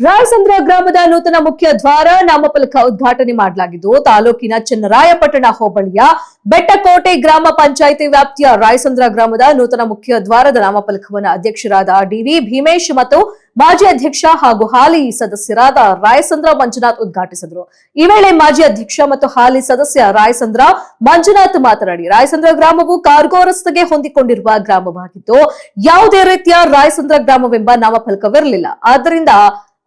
ರಾಯಸಂದ್ರ ಗ್ರಾಮದ ನೂತನ ಮುಖ್ಯ ದ್ವಾರ ನಾಮಫಲಕ ಉದ್ಘಾಟನೆ ಮಾಡಲಾಗಿದ್ದು ತಾಲೂಕಿನ ಚನ್ನರಾಯಪಟ್ಟಣ ಹೋಬಳಿಯ ಬೆಟ್ಟಕೋಟೆ ಗ್ರಾಮ ಪಂಚಾಯಿತಿ ವ್ಯಾಪ್ತಿಯ ರಾಯಸಂದ್ರ ಗ್ರಾಮದ ನೂತನ ಮುಖ್ಯ ದ್ವಾರದ ನಾಮಫಲಕವನ್ನು ಅಧ್ಯಕ್ಷರಾದ ಡಿವಿ ಭೀಮೇಶ್ ಮತ್ತು ಮಾಜಿ ಅಧ್ಯಕ್ಷ ಹಾಗೂ ಹಾಲಿ ಸದಸ್ಯರಾದ ರಾಯಸಂದ್ರ ಮಂಜುನಾಥ್ ಉದ್ಘಾಟಿಸಿದರು. ಈ ವೇಳೆ ಮಾಜಿ ಅಧ್ಯಕ್ಷ ಮತ್ತು ಹಾಲಿ ಸದಸ್ಯ ರಾಯಸಂದ್ರ ಮಂಜುನಾಥ್ ಮಾತನಾಡಿ, ರಾಯಸಂದ್ರ ಗ್ರಾಮವು ಕಾರ್ಗೋ ರಸ್ತೆಗೆ ಹೊಂದಿಕೊಂಡಿರುವ ಗ್ರಾಮವಾಗಿದ್ದು ಯಾವುದೇ ರೀತಿಯ ರಾಯಸಂದ್ರ ಗ್ರಾಮವೆಂಬ ನಾಮಫಲಕವಿರಲಿಲ್ಲ. ಆದ್ದರಿಂದ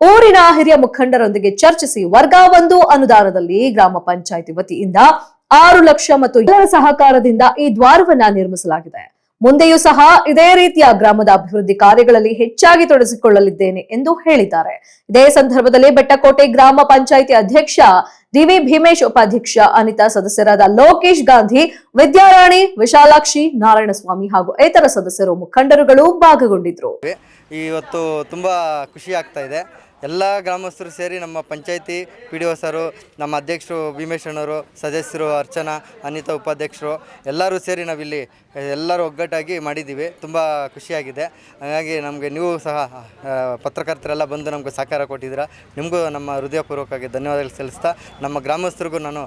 ಊರಿನ ಹಿರಿಯ ಮುಖಂಡರೊಂದಿಗೆ ಚರ್ಚಿಸಿ ವರ್ಗ 1 ಅನುದಾನದಲ್ಲಿ ಗ್ರಾಮ ಪಂಚಾಯಿತಿ ವತಿಯಿಂದ 6 ಲಕ್ಷ ಮತ್ತು ಎಲ್ಲರ ಸಹಕಾರದಿಂದ ಈ ದ್ವಾರವನ್ನ ನಿರ್ಮಿಸಲಾಗಿದೆ. ಮುಂದೆಯೂ ಸಹ ಇದೇ ರೀತಿಯ ಗ್ರಾಮದ ಅಭಿವೃದ್ಧಿ ಕಾರ್ಯಗಳಲ್ಲಿ ಹೆಚ್ಚಾಗಿ ತೊಡಗಿಸಿಕೊಳ್ಳಲಿದ್ದೇನೆ ಎಂದು ಹೇಳಿದ್ದಾರೆ. ಇದೇ ಸಂದರ್ಭದಲ್ಲಿ ಬೆಟ್ಟಕೋಟೆ ಗ್ರಾಮ ಪಂಚಾಯಿತಿ ಅಧ್ಯಕ್ಷ ಡಿವಿ ಭೀಮೇಶ್, ಉಪಾಧ್ಯಕ್ಷ ಅನಿತಾ, ಸದಸ್ಯರಾದ ಲೋಕೇಶ್ ಗಾಂಧಿ, ವಿದ್ಯಾರಾಣಿ, ವಿಶಾಲಾಕ್ಷಿ, ನಾರಾಯಣಸ್ವಾಮಿ ಹಾಗೂ ಇತರ ಸದಸ್ಯರು ಮುಖಂಡರುಗಳು ಭಾಗಗೊಂಡಿದ್ರು. ಇವತ್ತು ತುಂಬಾ ಖುಷಿ ಆಗ್ತಾ ಇದೆ. ಎಲ್ಲ ಗ್ರಾಮಸ್ಥರು ಸೇರಿ ನಮ್ಮ ಪಂಚಾಯಿತಿ PDO ಸರು, ನಮ್ಮ ಅಧ್ಯಕ್ಷರು ಭೀಮೇಶ್ ಅಣ್ಣವರು, ಸದಸ್ಯರು ಅರ್ಚನಾ, ಅನಿತಾ ಉಪಾಧ್ಯಕ್ಷರು ಎಲ್ಲರೂ ಸೇರಿ ನಾವಿಲ್ಲಿ ಎಲ್ಲರೂ ಒಗ್ಗಟ್ಟಾಗಿ ಮಾಡಿದ್ದೀವಿ. ತುಂಬ ಖುಷಿಯಾಗಿದೆ. ಹಾಗಾಗಿ ನಮಗೆ ನೀವು ಸಹ ಪತ್ರಕರ್ತರೆಲ್ಲ ಬಂದು ನಮಗೆ ಸಹಕಾರ ಕೊಟ್ಟಿದ್ದೀರಾ. ನಿಮಗೂ ನಮ್ಮ ಹೃದಯಪೂರ್ವಕವಾಗಿ ಧನ್ಯವಾದಗಳು ಸಲ್ಲಿಸ್ತಾ, ನಮ್ಮ ಗ್ರಾಮಸ್ಥರಿಗೂ ನಾನು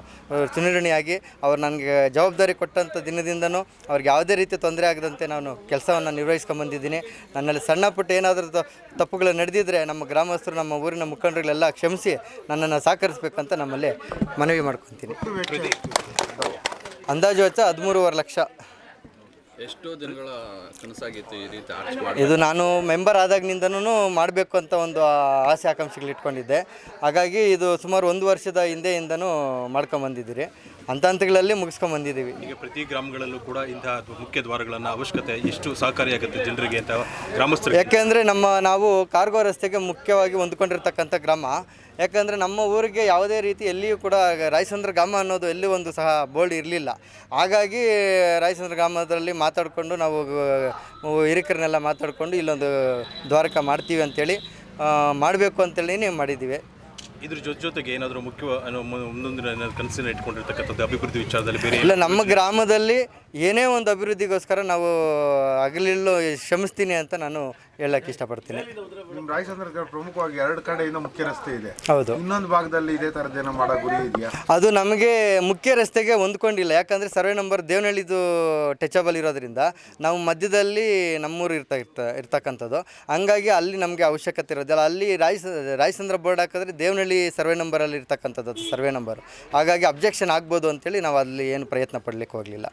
ಚಿರಋಣಿಯಾಗಿ ಅವ್ರು ನನಗೆ ಜವಾಬ್ದಾರಿ ಕೊಟ್ಟಂಥ ದಿನದಿಂದನೂ ಅವ್ರಿಗೆ ಯಾವುದೇ ರೀತಿ ತೊಂದರೆ ಆಗದಂತೆ ನಾನು ಕೆಲಸವನ್ನು ನಿರ್ವಹಿಸ್ಕೊಂಡ್ಬಂದಿದ್ದೀನಿ. ನನ್ನಲ್ಲಿ ಸಣ್ಣ ಪುಟ್ಟ ಏನಾದರೂ ತಪ್ಪುಗಳು ನಡೆದಿದ್ದರೆ ನಮ್ಮ ಗ್ರಾಮಸ್ಥರು, ನಮ್ಮ ಊರಿನ ಮುಖಂಡರುಗಳೆಲ್ಲ ಕ್ಷಮಿಸಿ ನನ್ನನ್ನು ಸಹಕರಿಸಬೇಕಂತ ನಮ್ಮಲ್ಲಿ ಮನವಿ ಮಾಡ್ಕೊತೀನಿ. ಅಂದಾಜು ವೆಚ್ಚ 13.5 ಲಕ್ಷ. ಎಷ್ಟು ದಿನಗಳ ಕನಸಾಗಿತ್ತು ಈ ರೀತಿ ಇದು ನಾನು ಮೆಂಬರ್ ಆದಾಗಿನಿಂದನೂ ಮಾಡಬೇಕು ಅಂತ ಒಂದು ಆಸೆ ಆಕಾಂಕ್ಷೆಗಳು ಇಟ್ಕೊಂಡಿದ್ದೆ. ಹಾಗಾಗಿ ಇದು ಸುಮಾರು 1 ವರ್ಷದ ಹಿಂದೆಯಿಂದನೂ ಮಾಡ್ಕೊಂಬಂದಿದ್ದೀರಿ. ಹಂತಗಳಲ್ಲಿ ಮುಗಿಸ್ಕೊಂಬಂದಿದ್ದೀವಿ. ಈಗ ಪ್ರತಿ ಗ್ರಾಮಗಳಲ್ಲೂ ಕೂಡ ಇಂತಹ ಮುಖ್ಯ ದ್ವಾರಗಳನ್ನು ಅವಶ್ಯಕತೆ ಎಷ್ಟು ಸಹಕಾರಿಯಾಗುತ್ತೆ ಜನರಿಗೆ ಅಂತ ಗ್ರಾಮಸ್ಥರು. ಯಾಕೆಂದರೆ ನಾವು ಕಾರ್ಗೋ ರಸ್ತೆಗೆ ಮುಖ್ಯವಾಗಿ ಹೊಂದ್ಕೊಂಡಿರ್ತಕ್ಕಂಥ ಗ್ರಾಮ. ಯಾಕಂದರೆ ನಮ್ಮ ಊರಿಗೆ ಯಾವುದೇ ರೀತಿ ಎಲ್ಲಿಯೂ ಕೂಡ ರಾಯಸಂದ್ರ ಗ್ರಾಮ ಅನ್ನೋದು ಎಲ್ಲಿ ಒಂದು ಸಹ ಬೋರ್ಡ್ ಇರಲಿಲ್ಲ. ಹಾಗಾಗಿ ರಾಯಸಂದ್ರ ಗ್ರಾಮದಲ್ಲಿ ಮಾತಾಡಿಕೊಂಡು ನಾವು ಹಿರಿಕರನ್ನೆಲ್ಲ ಮಾತಾಡಿಕೊಂಡು ಇಲ್ಲೊಂದು ದ್ವಾರಕ ಮಾಡ್ತೀವಿ ಅಂಥೇಳಿ ಮಾಡಬೇಕು ಅಂತೇಳಿ ಮಾಡಿದ್ದೀವಿ. ಇದ್ರ ಜೊತೆಗೆ ಏನಾದರೂ ಮುಖ್ಯ ಮುಂದೊಂದಿನ ಕನಸಿನ ಇಟ್ಕೊಂಡಿರ್ತಕ್ಕಂಥದ್ದು ಅಭಿವೃದ್ಧಿ ವಿಚಾರದಲ್ಲಿ ಬೇರೆ ಇಲ್ಲ, ನಮ್ಮ ಗ್ರಾಮದಲ್ಲಿ ಏನೇ ಒಂದು ಅಭಿವೃದ್ಧಿಗೋಸ್ಕರ ನಾವು ಹಗಲಿಲ್ಲೂ ಶ್ರಮಿಸ್ತೀನಿ ಅಂತ ನಾನು ಹೇಳಕ್ಕೆ ಇಷ್ಟಪಡ್ತೀನಿ. ನಿಮ್ಮ ರಾಯಸಂದ್ರ ಪ್ರಮುಖವಾಗಿ 2 ಕಡೆಯಿಂದ ಮುಖ್ಯ ರಸ್ತೆ ಇದೆ. ಹೌದು. ಇನ್ನೊಂದು ಭಾಗದಲ್ಲಿ ಇದೇ ಥರದ್ದೇನೋ ಮಾಡೋ ಗುರಿ ಇದೆಯಾ? ಅದು ನಮಗೆ ಮುಖ್ಯ ರಸ್ತೆಗೆ ಹೊಂದ್ಕೊಂಡಿಲ್ಲ. ಯಾಕಂದರೆ ಸರ್ವೆ ನಂಬರ್ ದೇವನಹಳ್ಳಿದು ಟಚಬಲ್ ಇರೋದ್ರಿಂದ ನಾವು ಮಧ್ಯದಲ್ಲಿ ನಮ್ಮೂರು ಇರ್ತಕ್ಕಂಥದ್ದು. ಹಂಗಾಗಿ ಅಲ್ಲಿ ನಮಗೆ ಅವಶ್ಯಕತೆ ಇರೋದಿಲ್ಲ. ಅಲ್ಲಿ ರಾಯಸಂದ್ರ ಬೋರ್ಡ್ ಹಾಕಿದ್ರೆ ದೇವನಹಳ್ಳಿ ಸರ್ವೆ ನಂಬರಲ್ಲಿ ಇರ್ತಕ್ಕಂಥದ್ದು ಸರ್ವೆ ನಂಬರ್. ಹಾಗಾಗಿ ಅಬ್ಜೆಕ್ಷನ್ ಆಗ್ಬೋದು ಅಂತೇಳಿ ನಾವು ಅಲ್ಲಿ ಏನು ಪ್ರಯತ್ನ ಪಡಲಿಕ್ಕೆ ಹೋಗಲಿಲ್ಲ.